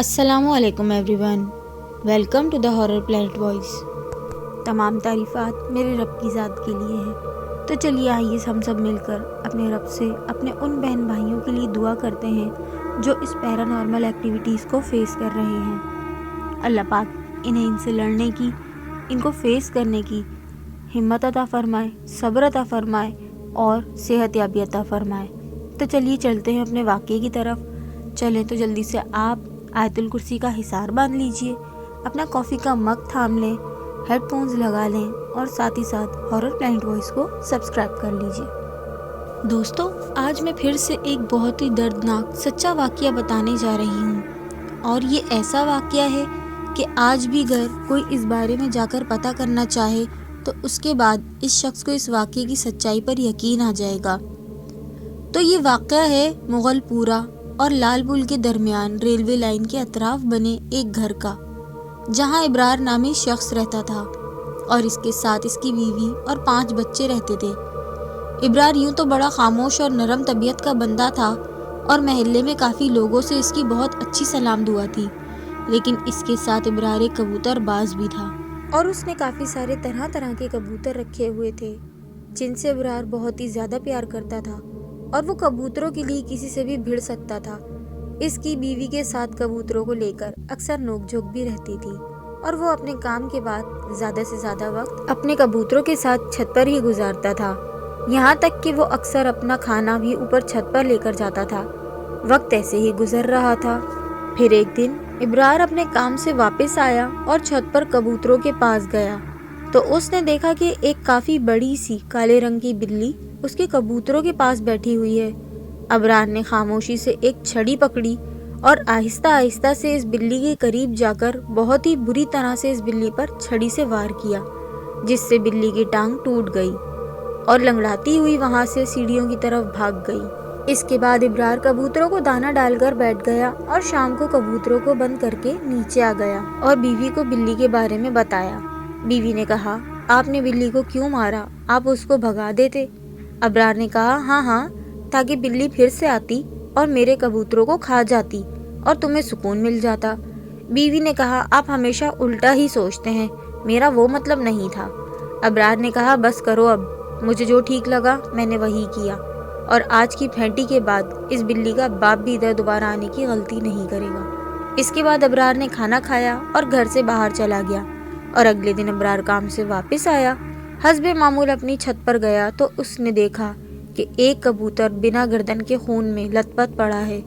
السلام علیکم everyone, welcome to the Horror Planet Voice. تمام تعریفات میرے رب کی ذات کے لیے ہیں، تو چلیے آئیے ہم سب مل کر اپنے رب سے اپنے ان بہن بھائیوں کے لیے دعا کرتے ہیں جو اس پیرانارمل ایکٹیویٹیز کو فیس کر رہے ہیں۔ اللہ پاک انہیں ان سے لڑنے کی، ان کو فیس کرنے کی ہمت عطا فرمائے، صبر عطا فرمائے اور صحت یابی عطا فرمائے۔ تو چلیے چلتے ہیں اپنے واقعے کی طرف۔ چلیں تو جلدی سے آپ آیت الکرسی کا حصار باندھ لیجئے، اپنا کافی کا مگ تھام لیں، ہیڈ فونز لگا لیں اور ساتھ ہی ساتھ ہارر پلینٹ وائس کو سبسکرائب کر لیجئے۔ دوستو، آج میں پھر سے ایک بہت ہی دردناک سچا واقعہ بتانے جا رہی ہوں، اور یہ ایسا واقعہ ہے کہ آج بھی اگر کوئی اس بارے میں جا کر پتہ کرنا چاہے تو اس کے بعد اس شخص کو اس واقعے کی سچائی پر یقین آ جائے گا۔ تو یہ واقعہ ہے مغل پورہ اور لال پل کے درمیان ریلوے لائن کے اطراف بنے ایک گھر کا، جہاں ابرار نامی شخص رہتا تھا اور اس کے ساتھ اس کی بیوی اور 5 بچے رہتے تھے۔ ابرار یوں تو بڑا خاموش اور نرم طبیعت کا بندہ تھا اور محلے میں کافی لوگوں سے اس کی بہت اچھی سلام دعا تھی، لیکن اس کے ساتھ ابرار ایک کبوتر باز بھی تھا، اور اس نے کافی سارے طرح طرح کے کبوتر رکھے ہوئے تھے جن سے ابرار بہت ہی زیادہ پیار کرتا تھا، اور وہ کبوتروں کے لیے کسی سے بھی بھیڑ سکتا تھا۔ اس کی بیوی کے ساتھ کبوتروں کو لے کر اکثر نوک جھوک بھی رہتی تھی، اور وہ اپنے کام کے بعد زیادہ سے زیادہ وقت اپنے کبوتروں کے ساتھ چھت پر ہی گزارتا تھا، یہاں تک کہ وہ اکثر اپنا کھانا بھی اوپر چھت پر لے کر جاتا تھا۔ وقت ایسے ہی گزر رہا تھا۔ پھر ایک دن ابرار اپنے کام سے واپس آیا اور چھت پر کبوتروں کے پاس گیا تو اس نے دیکھا کہ ایک کافی بڑی سی کالے رنگ کی بلی اس کے کبوتروں کے پاس بیٹھی ہوئی ہے۔ ابرار نے خاموشی سے ایک چھڑی پکڑی اور آہستہ آہستہ سے اس بلی کے قریب جا کر بہت ہی بری طرح سے اس بلی پر چھڑی سے وار کیا، جس سے بلی کی ٹانگ ٹوٹ گئی اور لنگڑاتی ہوئی وہاں سے سیڑھیوں کی طرف بھاگ گئی۔ اس کے بعد ابرار کبوتروں کو دانہ ڈال کر بیٹھ گیا اور شام کو کبوتروں کو بند کر کے نیچے آ گیا اور بیوی کو بلی کے بارے میں بتایا۔ بیوی نے کہا، آپ نے بلی کو کیوں مارا؟ آپ اس کو بھگا دیتے۔ ابرار نے کہا، ہاں، تاکہ بلی پھر سے آتی اور میرے کبوتروں کو کھا جاتی اور تمہیں سکون مل جاتا۔ بیوی نے کہا، آپ ہمیشہ الٹا ہی سوچتے ہیں، میرا وہ مطلب نہیں تھا۔ ابرار نے کہا، بس کرو اب، مجھے جو ٹھیک لگا میں نے وہی کیا، اور آج کی پھینٹی کے بعد اس بلی کا باپ بھی ادھر دوبارہ آنے کی غلطی نہیں کرے گا۔ اس کے بعد ابرار نے کھانا کھایا اور گھر سے باہر چلا گیا، اور اگلے دن ابرار کام سے واپس آیا۔ حسب معمول اپنی چھت پر گیا تو اس نے دیکھا کہ ایک کبوتر بنا گردن کے خون میں لت پت پڑا ہے۔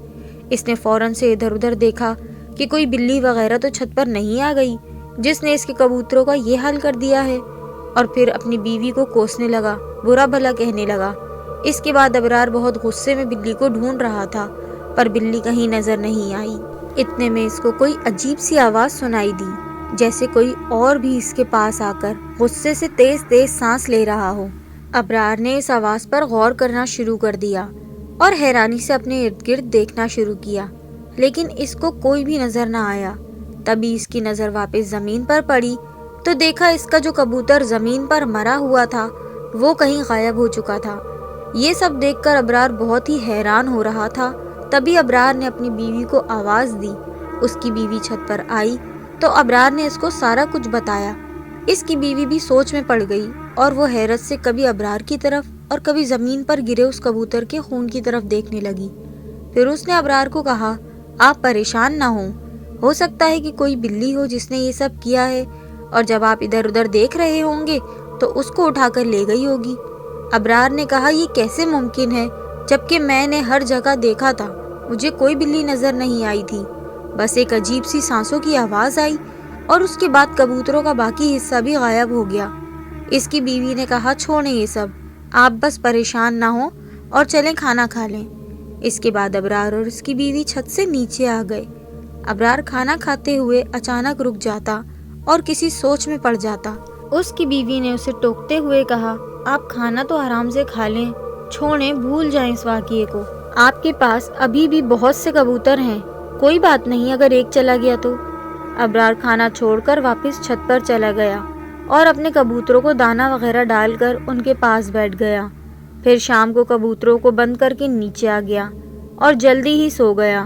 اس نے فوراً سے ادھر ادھر دیکھا کہ کوئی بلی وغیرہ تو چھت پر نہیں آ گئی جس نے اس کے کبوتروں کا یہ حال کر دیا ہے، اور پھر اپنی بیوی کو کوسنے لگا، برا بھلا کہنے لگا۔ اس کے بعد ابرار بہت غصے میں بلی کو ڈھونڈ رہا تھا، پر بلی کہیں نظر نہیں آئی۔ اتنے میں اس کو کوئی عجیب سی آواز سنائی دی، جیسے کوئی اور بھی اس کے پاس آ کر غصے سے تیز تیز سانس لے رہا ہو۔ ابرار نے اس آواز پر غور کرنا شروع کر دیا اور حیرانی سے اپنے ارد گرد دیکھنا شروع کیا، لیکن اس کو کوئی بھی نظر نہ آیا۔ تبھی اس کی نظر واپس زمین پر پڑی تو دیکھا اس کا جو کبوتر زمین پر مرا ہوا تھا وہ کہیں غائب ہو چکا تھا۔ یہ سب دیکھ کر ابرار بہت ہی حیران ہو رہا تھا۔ تبھی ابرار نے اپنی بیوی کو آواز دی۔ اس کی بیوی چھت پر آئی تو ابرار نے اس کو سارا کچھ بتایا۔ اس کی بیوی بھی سوچ میں پڑ گئی اور وہ حیرت سے کبھی ابرار کی طرف اور کبھی زمین پر گرے اس کبوتر کے خون کی طرف دیکھنے لگی۔ پھر اس نے ابرار کو کہا، آپ پریشان نہ ہو سکتا ہے کہ کوئی بلی ہو جس نے یہ سب کیا ہے، اور جب آپ ادھر ادھر دیکھ رہے ہوں گے تو اس کو اٹھا کر لے گئی ہوگی۔ ابرار نے کہا، یہ کیسے ممکن ہے جبکہ میں نے ہر جگہ دیکھا تھا، مجھے کوئی بلی نظر نہیں آئی تھی، بس ایک عجیب سی سانسوں کی آواز آئی اور اس کے بعد کبوتروں کا باقی حصہ بھی غائب ہو گیا۔ اس کی بیوی نے کہا، چھوڑیں یہ سب، آپ بس پریشان نہ ہوں اور چلیں کھانا کھا لیں۔ اس کے بعد ابرار اور اس کی بیوی چھت سے نیچے آ گئے۔ ابرار کھانا کھاتے ہوئے اچانک رک جاتا اور کسی سوچ میں پڑ جاتا۔ اس کی بیوی نے اسے ٹوکتے ہوئے کہا، آپ کھانا تو آرام سے کھا لیں، چھوڑیں، بھول جائیں اس واقعے کو، آپ کے پاس ابھی بھی بہت سے کبوتر ہیں، کوئی بات نہیں اگر ایک چلا گیا تو۔ ابرار کھانا چھوڑ کر واپس چھت پر چلا گیا اور اپنے کبوتروں کو دانہ وغیرہ ڈال کر ان کے پاس بیٹھ گیا۔ پھر شام کو کبوتروں کو بند کر کے نیچے آ گیا اور جلدی ہی سو گیا۔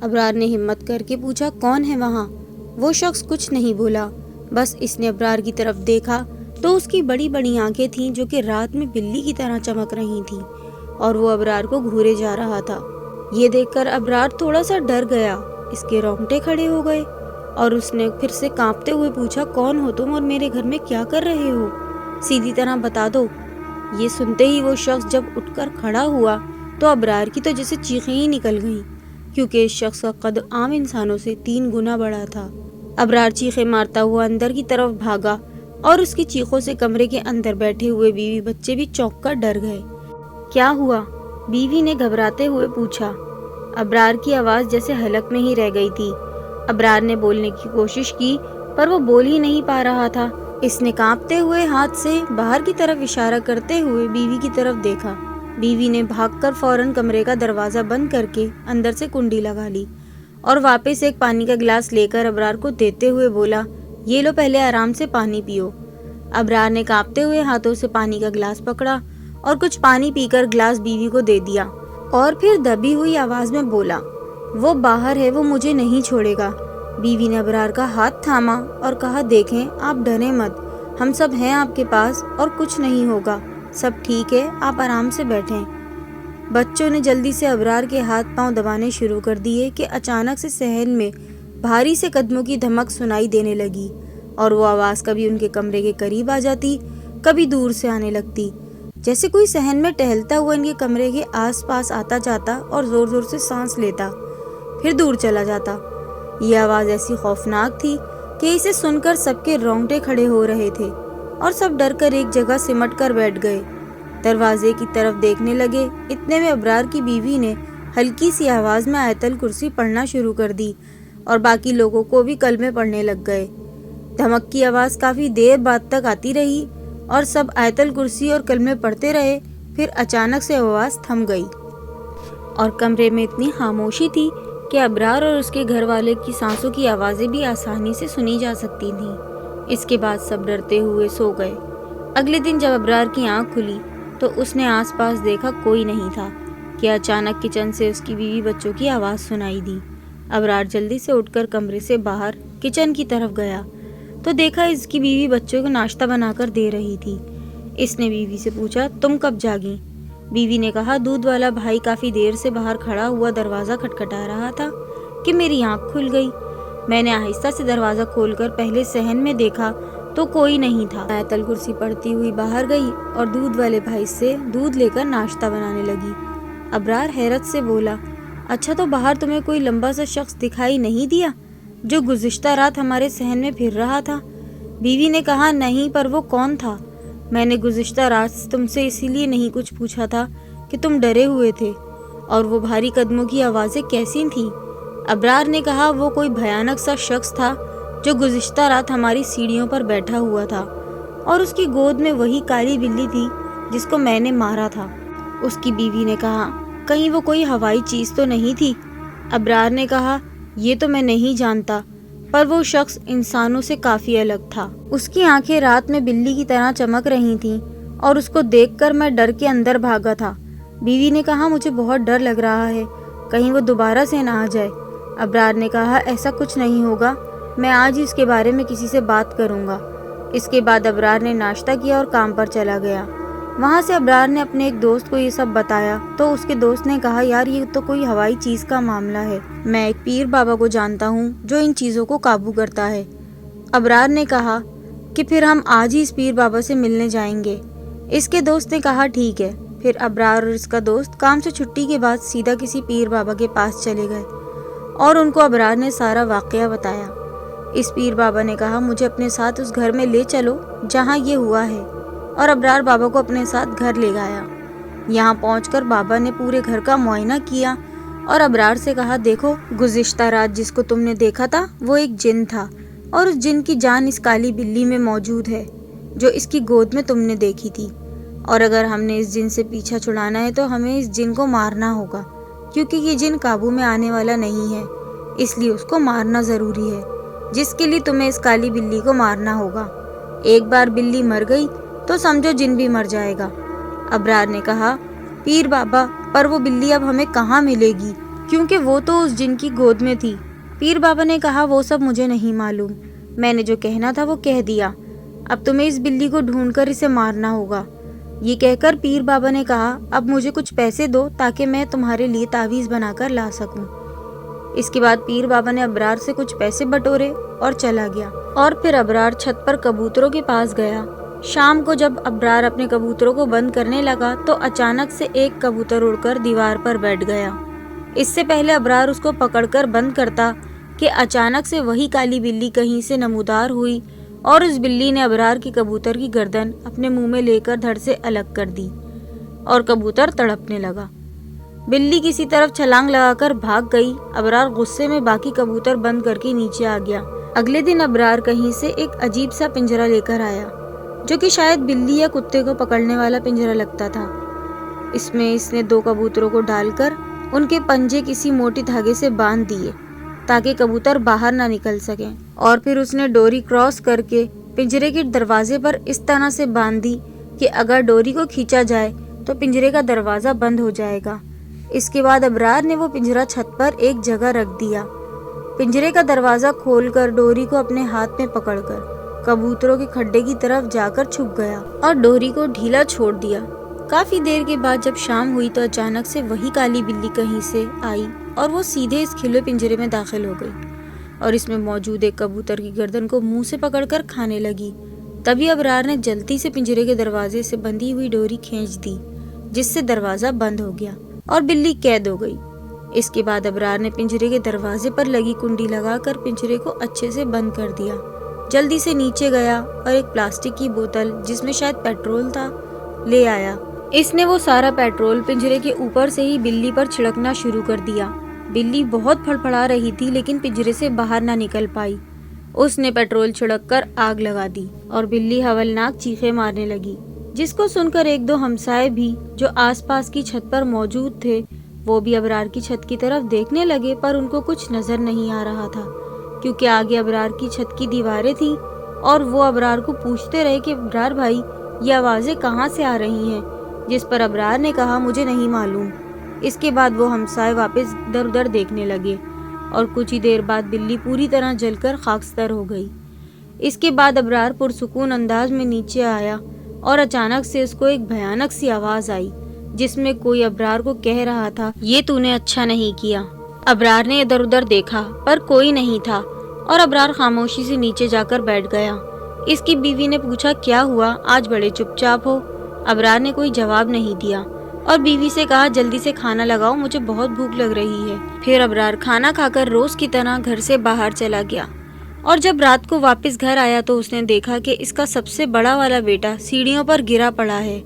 ابرار نے ہمت کر کے پوچھا کون ہے وہاں؟ وہ شخص کچھ نہیں بولا، بس اس نے ابرار کی طرف دیکھا تو اس کی بڑی بڑی آنکھیں تھیں جو کہ رات میں بلی کی طرح چمک رہی تھیں، اور وہ ابرار کو گھورے جا رہا تھا۔ یہ دیکھ کر ابرار تھوڑا سا ڈر گیا، اس کے رونگٹے کھڑے ہو گئے اور اس نے پھر سے کانپتے ہوئے پوچھا کون ہو تم اور میرے گھر میں کیا کر رہے ہو؟ سیدھی طرح بتا دو۔ یہ سنتے ہی وہ شخص جب اٹھ کر کھڑا ہوا تو ابرار کی تو جیسے چیخیں ہی نکل گئیں، کیونکہ اس شخص کا قد عام انسانوں سے 3 گنا بڑا تھا۔ ابرار چیخیں مارتا ہوا اندر کی طرف بھاگا اور اس کی چیخوں سے کمرے کے اندر بیٹھے ہوئے بیوی بچے بھی چونک کر ڈر گئے۔ کیا ہوا؟ بیوی نے گھبراتے ہوئے پوچھا۔ ابرار کی آواز جیسے حلق میں ہی رہ گئی تھی۔ ابرار نے بولنے کی کوشش کی پر وہ بول ہی نہیں پا رہا تھا۔ اس نے کانپتے ہوئے ہاتھ سے باہر کی طرف اشارہ کرتے ہوئے بیوی کی طرف دیکھا۔ بیوی نے بھاگ کر فوراً کمرے کا دروازہ بند کر کے اندر سے کنڈی لگا لی اور واپس ایک پانی کا گلاس لے کر ابرار کو دیتے ہوئے بولا یہ لو پہلے آرام سے پانی پیو۔ ابرار نے کانپتے ہوئے ہاتھوں سے پانی کا گلاس پکڑا اور کچھ پانی پی کر گلاس بیوی کو دے دیا اور پھر دبی ہوئی آواز میں بولا وہ باہر ہے، وہ مجھے نہیں چھوڑے گا۔ بیوی نے ابرار کا ہاتھ تھاما اور کہا دیکھیں آپ ڈریں مت، ہم سب ہیں آپ کے پاس اور کچھ نہیں ہوگا، سب ٹھیک ہے، آپ آرام سے بیٹھیں۔ بچوں نے جلدی سے ابرار کے ہاتھ پاؤں دبانے شروع کر دیے کہ اچانک سے صحن میں بھاری سے قدموں کی دھمک سنائی دینے لگی اور وہ آواز کبھی ان کے کمرے کے قریب آ جاتی، کبھی دور سے آنے لگتی، جیسے کوئی صحن میں ٹہلتا ہوا ان کے کمرے کے آس پاس آتا جاتا اور زور زور سے سانس لیتا، پھر دور چلا جاتا۔ یہ آواز ایسی خوفناک تھی کہ اسے سن کر سب کے رونگٹے کھڑے ہو رہے تھے اور سب ڈر کر ایک جگہ سمٹ کر بیٹھ گئے۔ دروازے کی طرف دیکھنے لگے، اتنے میں ابرار کی بیوی نے ہلکی سی آواز میں آیت الکرسی پڑھنا شروع کر دی اور باقی لوگوں کو بھی کلمے پڑھنے لگ گئے۔ دھمک کی آواز کافی دیر بعد تک آتی رہی اور سب آیت الکرسی اور کلمے پڑھتے رہے، پھر اچانک سے آواز تھم گئی اور کمرے میں اتنی خاموشی تھی کہ ابرار اور اس کے گھر والے کی سانسوں کی آوازیں بھی آسانی سے سنی جا سکتی تھیں۔ اس کے بعد سب ڈرتے ہوئے سو گئے۔ اگلے دن جب ابرار کی آنکھ کھلی تو اس نے آس پاس دیکھا کوئی نہیں تھا کہ اچانک کچن سے اس کی بیوی بچوں کی آواز سنائی دی۔ ابرار جلدی سے اٹھ کر کمرے سے باہر کچن کی طرف گیا تو دیکھا اس کی بیوی بچوں کو ناشتہ بنا کر دے رہی تھی۔ اس نے بیوی سے پوچھا تم کب جاگیں؟ بیوی نے کہا دودھ والا بھائی کافی دیر سے باہر کھڑا ہوا دروازہ کھٹکھٹا رہا تھا کہ میری آنکھ کھل گئی۔ میں نے آہستہ سے دروازہ کھول کر پہلے صحن میں دیکھا تو کوئی نہیں تھا۔ آیت الکرسی پڑھتی ہوئی باہر گئی اور دودھ والے بھائی سے دودھ لے کر ناشتہ بنانے لگی۔ ابرار حیرت سے بولا اچھا تو باہر تمہیں کوئی لمبا سا شخص دکھائی نہیں دیا جو گزشتہ رات ہمارے صحن میں پھر رہا تھا؟ بیوی نے کہا نہیں، پر وہ کون تھا؟ میں نے گزشتہ رات تم سے اسی لیے نہیں کچھ پوچھا تھا کہ تم ڈرے ہوئے تھے۔ اور وہ بھاری قدموں کی آوازیں کیسی تھیں؟ ابرار نے کہا وہ کوئی بھیانک سا شخص تھا جو گزشتہ رات ہماری سیڑھیوں پر بیٹھا ہوا تھا اور اس کی گود میں وہی کالی بلی تھی جس کو میں نے مارا تھا۔ اس کی بیوی نے کہا کہیں وہ کوئی ہوائی چیز تو نہیں تھی؟ ابرار نے کہا یہ تو میں نہیں جانتا، پر وہ شخص انسانوں سے کافی الگ تھا۔ اس کی آنکھیں رات میں بلی کی طرح چمک رہی تھیں اور اس کو دیکھ کر میں ڈر کے اندر بھاگا تھا۔ بیوی نے کہا مجھے بہت ڈر لگ رہا ہے، کہیں وہ دوبارہ سے نہ آ جائے۔ ابرار نے کہا ایسا کچھ نہیں ہوگا، میں آج ہی اس کے بارے میں کسی سے بات کروں گا۔ اس کے بعد ابرار نے ناشتہ کیا اور کام پر چلا گیا۔ وہاں سے ابرار نے اپنے ایک دوست کو یہ سب بتایا تو اس کے دوست نے کہا یار یہ تو کوئی ہوائی چیز کا معاملہ ہے، میں ایک پیر بابا کو جانتا ہوں جو ان چیزوں کو قابو کرتا ہے۔ ابرار نے کہا کہ پھر ہم آج ہی اس پیر بابا سے ملنے جائیں گے۔ اس کے دوست نے کہا ٹھیک ہے۔ پھر ابرار اور اس کا دوست کام سے چھٹی کے بعد سیدھا کسی پیر بابا کے پاس چلے گئے اور ان کو ابرار نے سارا واقعہ بتایا۔ اس پیر بابا نے کہا مجھے اپنے ساتھ اس گھر میں لے چلو جہاں یہ ہوا ہے، اور ابرار بابا کو اپنے ساتھ گھر لے گیا۔ یہاں پہنچ کر بابا نے پورے گھر کا معائنہ کیا اور ابرار سے کہا دیکھو گزشتہ رات جس کو تم نے دیکھا تھا وہ ایک جن تھا اور اس جن کی جان اس کالی بلی میں موجود ہے جو اس کی گود میں تم نے دیکھی تھی، اور اگر ہم نے اس جن سے پیچھا چھڑانا ہے تو ہمیں اس جن کو مارنا ہوگا، کیونکہ یہ جن قابو میں آنے والا نہیں ہے، اس لیے اس کو مارنا ضروری ہے، جس کے لیے تمہیں اس کالی بلی کو مارنا ہوگا۔ ایک بار بلی مر گئی تو سمجھو جن بھی مر جائے گا۔ ابرار نے کہا پیر بابا پر وہ بلی اب ہمیں کہاں ملے گی؟ کیونکہ وہ تو اس جن کی گود میں تھی۔ پیر بابا نے کہا وہ سب مجھے نہیں معلوم، میں نے جو کہنا تھا وہ کہہ دیا، اب تمہیں اس بلی کو ڈھونڈ کر اسے مارنا ہوگا۔ یہ کہہ کر پیر بابا نے کہا اب مجھے کچھ پیسے دو تاکہ میں تمہارے لیے تعویذ بنا کر لا سکوں۔ اس کے بعد پیر بابا نے ابرار سے کچھ پیسے بٹورے اور چلا گیا، اور پھر ابرار چھت پر کبوتروں کے پاس گیا۔ شام کو جب ابرار اپنے کبوتروں کو بند کرنے لگا تو اچانک سے ایک کبوتر اڑ کر دیوار پر بیٹھ گیا۔ اس سے پہلے ابرار اس کو پکڑ کر بند کرتا کہ اچانک سے وہی کالی بلی کہیں سے نمودار ہوئی، اور اس بلی نے ابرار کی کبوتر کی گردن اپنے منہ میں لے کر دھڑ سے الگ کر دی، اور کبوتر تڑپنے لگا۔ بلی کسی طرف چھلانگ لگا کر بھاگ گئی۔ ابرار غصے میں باقی کبوتر بند کر کے نیچے آ گیا۔ اگلے دن ابرار کہیں سے ایک عجیب سا پنجرا لے کر آیا، جو کہ شاید بلی یا کتے کو پکڑنے والا پنجرا لگتا تھا۔ اس میں اس نے 2 کبوتروں کو ڈال کر ان کے پنجے کسی موٹی دھاگے سے باندھ دیے تاکہ کبوتر باہر نہ نکل سکیں، اور پھر اس نے ڈوری کراس کر کے پنجرے کے دروازے پر اس طرح سے باندھ دی کہ اگر ڈوری کو کھینچا جائے تو پنجرے کا دروازہ بند ہو جائے گا۔ اس کے بعد ابرار نے وہ پنجرا چھت پر ایک جگہ رکھ دیا۔ پنجرے کا دروازہ کھول کر ڈوری کو اپنے ہاتھ میں پکڑ کر کبوتروں کے کھڈے کی طرف جا کر چھپ گیا اور ڈوری کو ڈھیلا چھوڑ دیا۔ کافی دیر کے بعد جب شام ہوئی تو اچانک سے وہی کالی بلی کہیں سے آئی اور وہ سیدھے اس کھلے پنجرے میں داخل ہو گئی، اور اس میں موجود ایک کبوتر کی گردن کو منہ سے پکڑ کر کھانے لگی۔ تبھی ابرار نے جلدی سے پنجرے کے دروازے سے بندھی ہوئی ڈوری کھینچ دی، جس سے دروازہ بند ہو گیا اور بلی قید ہو گئی۔ اس کے بعد ابرار نے پنجرے کے دروازے پر لگی کنڈی لگا کر پنجرے کو اچھے سے بند کر دیا۔ جلدی سے نیچے گیا اور ایک پلاسٹک کی بوتل جس میں شاید پیٹرول تھا لے آیا۔ اس نے وہ سارا پیٹرول پنجرے کے اوپر سے ہی بلی پر چھڑکنا شروع کر دیا۔ بلی بہت پھڑپڑا رہی تھی لیکن پنجرے سے باہر نہ نکل پائی۔ اس نے پیٹرول چھڑک کر آگ لگا دی اور بلی ہولناک چیخیں مارنے لگی، جس کو سن کر 1-2 ہمسائے بھی جو آس پاس کی چھت پر موجود تھے وہ بھی ابرار کی چھت کی طرف دیکھنے لگے، پر ان کو کچھ نظر نہیں آ رہا تھا کیونکہ آگے ابرار کی چھت کی دیواریں تھیں، اور وہ ابرار کو پوچھتے رہے کہ ابرار بھائی یہ آوازیں کہاں سے آ رہی ہیں، جس پر ابرار نے کہا مجھے نہیں معلوم۔ اس کے بعد وہ ہمسائے واپس ادھر ادھر دیکھنے لگے، اور کچھ ہی دیر بعد بلی پوری طرح جل کر خاکستر ہو گئی۔ اس کے بعد ابرار پرسکون انداز میں نیچے آیا اور اچانک سے اس کو ایک بھیانک سی آواز آئی جس میں کوئی ابرار کو کہہ رہا تھا یہ تو نے اچھا نہیں کیا۔ ابرار نے ادھر ادھر دیکھا پر کوئی نہیں تھا، اور ابرار خاموشی سے نیچے جا کر بیٹھ گیا۔ اس کی بیوی نے پوچھا کیا ہوا، آج بڑے چپ چاپ ہو؟ ابرار نے کوئی جواب نہیں دیا اور بیوی سے کہا جلدی سے کھانا لگاؤ، مجھے بہت بھوک لگ رہی ہے۔ پھر ابرار کھانا کھا کر روز کی طرح گھر سے باہر چلا گیا، اور جب رات کو واپس گھر آیا تو اس نے دیکھا کہ اس کا سب سے بڑا والا بیٹا سیڑھیوں پر گرا پڑا ہے،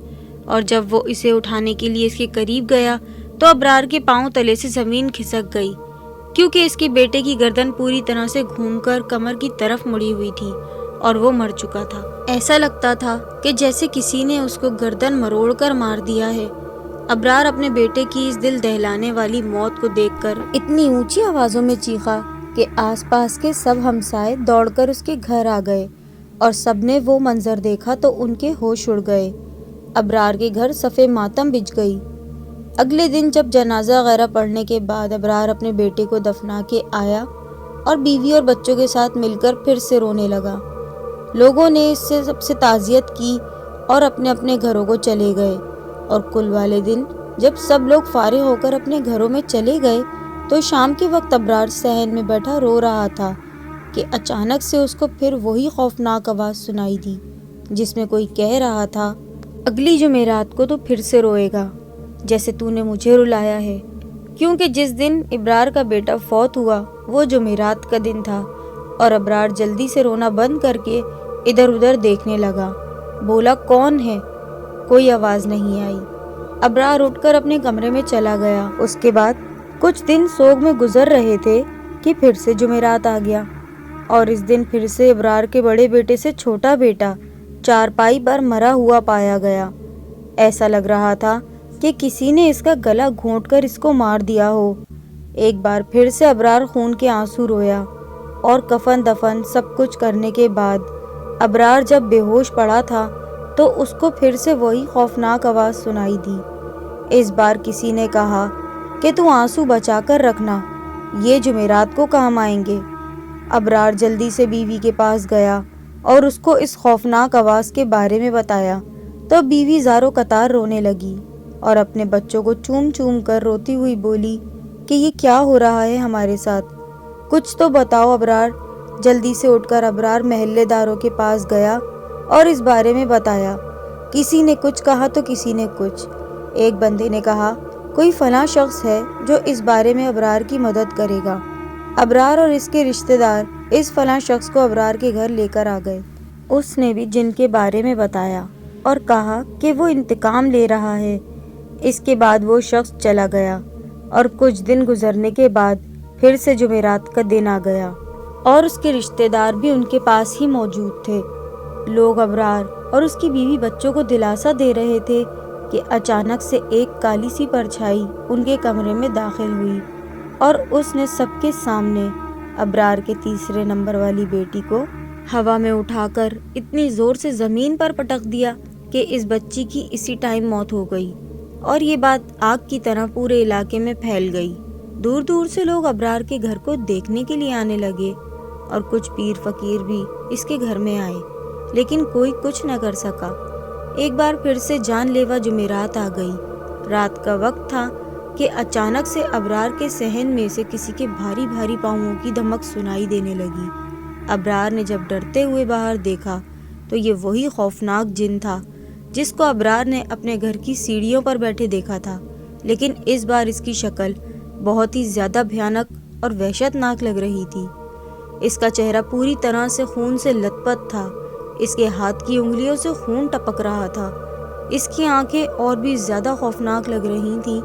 اور جب وہ اسے اٹھانے کے لیے اس کے قریب گیا تو ابرار کے پاؤں تلے سے زمین کھسک گئی، کیونکہ اس کے بیٹے کی گردن پوری طرح سے گھوم کر کمر کی طرف مڑی ہوئی تھی اور وہ مر چکا تھا۔ ایسا لگتا تھا کہ جیسے کسی نے اس کو گردن مروڑ کر مار دیا ہے۔ ابرار اپنے بیٹے کی اس دل دہلانے والی موت کو دیکھ کر اتنی اونچی آوازوں میں چیخا کہ آس پاس کے سب ہمسائے دوڑ کر اس کے گھر آ گئے، اور سب نے وہ منظر دیکھا تو ان کے ہوش اڑ گئے۔ ابرار کے گھر صفے ماتم بچھ گئی۔ اگلے دن جب جنازہ وغیرہ پڑھنے کے بعد ابرار اپنے بیٹے کو دفنا کے آیا اور بیوی اور بچوں کے ساتھ مل کر پھر سے رونے لگا۔ لوگوں نے اس سے سب سے تعزیت کی اور اپنے اپنے گھروں کو چلے گئے، اور کل والے دن جب سب لوگ فارغ ہو کر اپنے گھروں میں چلے گئے تو شام کے وقت ابرار صحن میں بیٹھا رو رہا تھا کہ اچانک سے اس کو پھر وہی خوفناک آواز سنائی دی جس میں کوئی کہہ رہا تھا اگلی جمعرات کو تو پھر سے روئے گا جیسے تو نے مجھے رلایا ہے، کیونکہ جس دن ابرار کا بیٹا فوت ہوا وہ جمعرات کا دن تھا۔ اور ابرار جلدی سے رونا بند کر کے ادھر ادھر دیکھنے لگا، بولا کون ہے؟ کوئی آواز نہیں آئی۔ ابرار اٹھ کر اپنے کمرے میں چلا گیا۔ اس کے بعد کچھ دن سوگ میں گزر رہے تھے کہ پھر سے جمعرات آ گیا، اور اس دن پھر سے ابرار کے بڑے بیٹے سے چھوٹا بیٹا چارپائی پر مرا ہوا پایا گیا۔ ایسا لگ رہا تھا کہ کسی نے اس کا گلا گھونٹ کر اس کو مار دیا ہو۔ ایک بار پھر سے ابرار خون کے آنسو رویا، اور کفن دفن سب کچھ کرنے کے بعد ابرار جب بے ہوش پڑا تھا تو اس کو پھر سے وہی خوفناک آواز سنائی دی۔ اس بار کسی نے کہا کہ تو آنسو بچا کر رکھنا، یہ جمعرات کو کام آئیں گے۔ ابرار جلدی سے بیوی کے پاس گیا اور اس کو اس خوفناک آواز کے بارے میں بتایا تو بیوی زاروں قطار رونے لگی اور اپنے بچوں کو چوم چوم کر روتی ہوئی بولی کہ یہ کیا ہو رہا ہے ہمارے ساتھ، کچھ تو بتاؤ ابرار۔ جلدی سے اٹھ کر ابرار محلے داروں کے پاس گیا اور اس بارے میں بتایا۔ کسی نے کچھ کہا تو کسی نے کچھ۔ ایک بندے نے کہا کوئی فلاں شخص ہے جو اس بارے میں ابرار کی مدد کرے گا۔ ابرار اور اس کے رشتہ دار اس فلاں شخص کو ابرار کے گھر لے کر آ گئے۔ اس نے بھی جن کے بارے میں بتایا اور کہا کہ وہ انتقام لے رہا ہے۔ اس کے بعد وہ شخص چلا گیا اور کچھ دن گزرنے کے بعد پھر سے جمعرات کا دن آ گیا اور اس کے رشتہ دار بھی ان کے پاس ہی موجود تھے۔ لوگ ابرار اور اس کی بیوی بچوں کو دلاسا دے رہے تھے کہ اچانک سے ایک کالی سی پرچھائی ان کے کمرے میں داخل ہوئی اور اس نے سب کے سامنے ابرار کے تیسرے نمبر والی بیٹی کو ہوا میں اٹھا کر اتنی زور سے زمین پر پٹک دیا کہ اس بچی کی اسی ٹائم موت ہو گئی، اور یہ بات آگ کی طرح پورے علاقے میں پھیل گئی۔ دور دور سے لوگ ابرار کے گھر کو دیکھنے کے لیے آنے لگے اور کچھ پیر فقیر بھی اس کے گھر میں آئے، لیکن کوئی کچھ نہ کر سکا۔ ایک بار پھر سے جان لیوا جمعرات آ گئی۔ رات کا وقت تھا کہ اچانک سے ابرار کے صحن میں سے کسی کے بھاری بھاری پاؤں کی دھمک سنائی دینے لگی۔ ابرار نے جب ڈرتے ہوئے باہر دیکھا تو یہ وہی خوفناک جن تھا جس کو ابرار نے اپنے گھر کی سیڑھیوں پر بیٹھے دیکھا تھا، لیکن اس بار اس کی شکل بہت ہی زیادہ بھیانک اور وحشت ناک لگ رہی تھی۔ اس کا چہرہ پوری طرح سے خون سے لت پت تھا، اس کے ہاتھ کی انگلیوں سے خون ٹپک رہا تھا، اس کی آنکھیں اور بھی زیادہ خوفناک لگ رہی تھیں۔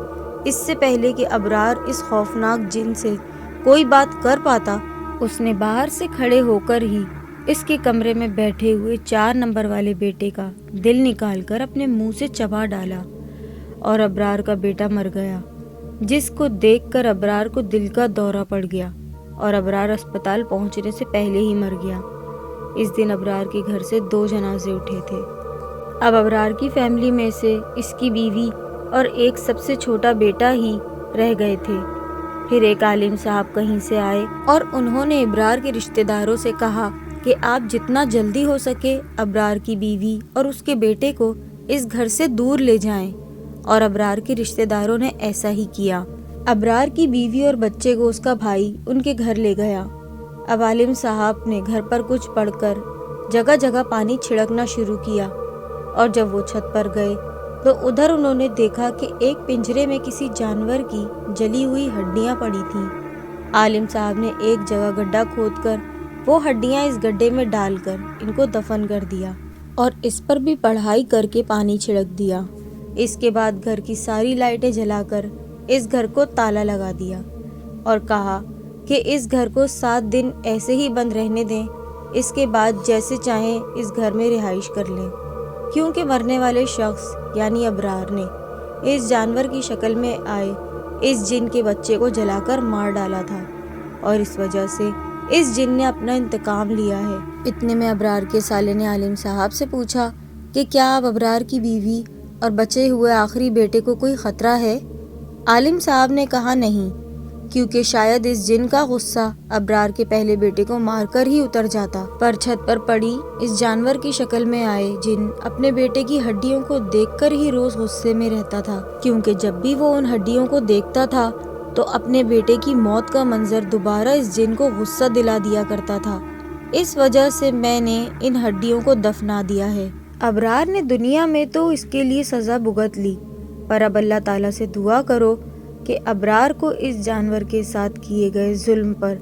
اس سے پہلے کہ ابرار اس خوفناک جن سے کوئی بات کر پاتا، اس نے باہر سے کھڑے ہو کر ہی اس کے کمرے میں بیٹھے ہوئے 4 نمبر والے بیٹے کا دل نکال کر اپنے منہ سے چبا ڈالا اور ابرار کا بیٹا مر گیا، جس کو دیکھ کر ابرار کو دل کا دورہ پڑ گیا اور ابرار اسپتال پہنچنے سے پہلے ہی مر گیا۔ اس دن ابرار کے گھر سے 2 جنازے اٹھے تھے۔ اب ابرار کی فیملی میں سے اس کی بیوی اور ایک سب سے چھوٹا بیٹا ہی رہ گئے تھے۔ پھر ایک عالم صاحب کہیں سے آئے اور انہوں نے ابرار کے رشتہ داروں سے کہا کہ آپ جتنا جلدی ہو سکے ابرار کی بیوی اور اس کے بیٹے کو اس گھر سے دور لے جائیں، اور ابرار کے رشتہ داروں نے ایسا ہی کیا۔ ابرار کی بیوی اور بچے کو اس کا بھائی ان کے گھر لے گیا۔ اب عالم صاحب نے گھر پر کچھ پڑھ کر جگہ جگہ پانی چھڑکنا شروع کیا، اور جب وہ چھت پر گئے تو ادھر انہوں نے دیکھا کہ ایک پنجرے میں کسی جانور کی جلی ہوئی ہڈیاں پڑی تھیں۔ عالم صاحب نے ایک جگہ گڈھا کھود کر وہ ہڈیاں اس گڈھے میں ڈال کر ان کو دفن کر دیا اور اس پر بھی پڑھائی کر کے پانی چھڑک دیا۔ اس کے بعد گھر کی ساری لائٹیں جلا کر اس گھر کو تالا لگا دیا اور کہا کہ اس گھر کو 7 دن ایسے ہی بند رہنے دیں، اس کے بعد جیسے چاہیں اس گھر میں رہائش کر لیں، کیونکہ مرنے والے شخص یعنی ابرار نے اس جانور کی شکل میں آئے اس جن کے بچے کو جلا کر مار ڈالا تھا، اور اس وجہ سے اس جن نے اپنا انتقام لیا ہے۔ اتنے میں ابرار کے سالے نے عالم صاحب سے پوچھا کہ کیا اب ابرار کی بیوی اور بچے ہوئے آخری بیٹے کو کوئی خطرہ ہے؟ عالم صاحب نے کہا نہیں، کیونکہ شاید اس جن کا غصہ ابرار کے پہلے بیٹے کو مار کر ہی اتر جاتا، پر چھت پر پڑی اس جانور کی شکل میں آئے جن اپنے بیٹے کی ہڈیوں کو دیکھ کر ہی روز غصے میں رہتا تھا، کیونکہ جب بھی وہ ان ہڈیوں کو دیکھتا تھا تو اپنے بیٹے کی موت کا منظر دوبارہ اس جن کو غصہ دلا دیا کرتا تھا۔ اس وجہ سے میں نے ان ہڈیوں کو دفنا دیا ہے۔ ابرار نے دنیا میں تو اس کے لیے سزا بھگت لی، پر اب اللہ تعالیٰ سے دعا کرو کہ ابرار کو اس جانور کے ساتھ کیے گئے ظلم پر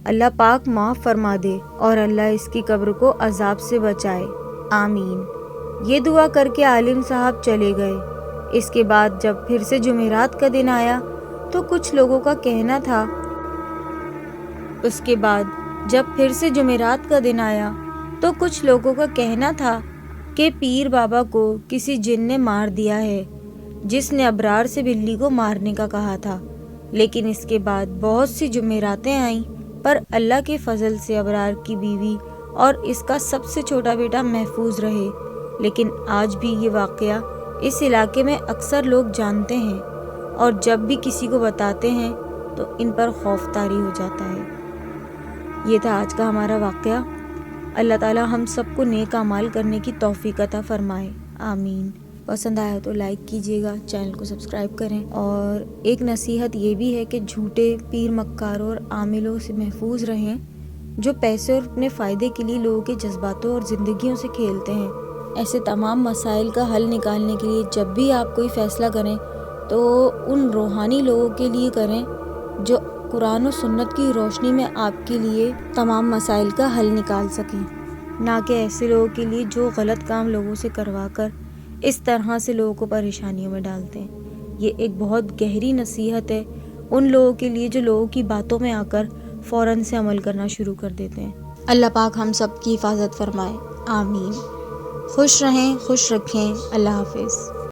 اللہ پاک معاف فرما دے اور اللہ اس کی قبر کو عذاب سے بچائے، آمین۔ یہ دعا کر کے عالم صاحب چلے گئے۔ اس کے بعد جب پھر سے جمعرات کا دن آیا تو کچھ لوگوں کا کہنا تھا کہ پیر بابا کو کسی جن نے مار دیا ہے جس نے ابرار سے بلی کو مارنے کا کہا تھا، لیکن اس کے بعد بہت سی جمعراتیں آئیں، پر اللہ کے فضل سے ابرار کی بیوی اور اس کا سب سے چھوٹا بیٹا محفوظ رہے۔ لیکن آج بھی یہ واقعہ اس علاقے میں اکثر لوگ جانتے ہیں اور جب بھی کسی کو بتاتے ہیں تو ان پر خوف طاری ہو جاتا ہے۔ یہ تھا آج کا ہمارا واقعہ۔ اللہ تعالیٰ ہم سب کو نیک اعمال کرنے کی توفیق عطا فرمائے، آمین۔ پسند آیا تو لائک کیجیے گا، چینل کو سبسکرائب کریں، اور ایک نصیحت یہ بھی ہے کہ جھوٹے پیر مکاروں اور عاملوں سے محفوظ رہیں جو پیسے اور اپنے فائدے کے لیے لوگوں کے جذباتوں اور زندگیوں سے کھیلتے ہیں۔ ایسے تمام مسائل کا حل نکالنے کے لیے جب بھی آپ کوئی فیصلہ کریں تو ان روحانی لوگوں کے لیے کریں جو قرآن و سنت کی روشنی میں آپ کے لیے تمام مسائل کا حل نکال سکیں، نہ کہ ایسے لوگوں کے لیے جو غلط کام لوگوں سے کروا کر اس طرح سے لوگوں کو پریشانیوں میں ڈالتے ہیں۔ یہ ایک بہت گہری نصیحت ہے ان لوگوں کے لیے جو لوگوں کی باتوں میں آ کر فوراً سے عمل کرنا شروع کر دیتے ہیں۔ اللہ پاک ہم سب کی حفاظت فرمائے، آمین۔ خوش رہیں، خوش رکھیں، اللہ حافظ۔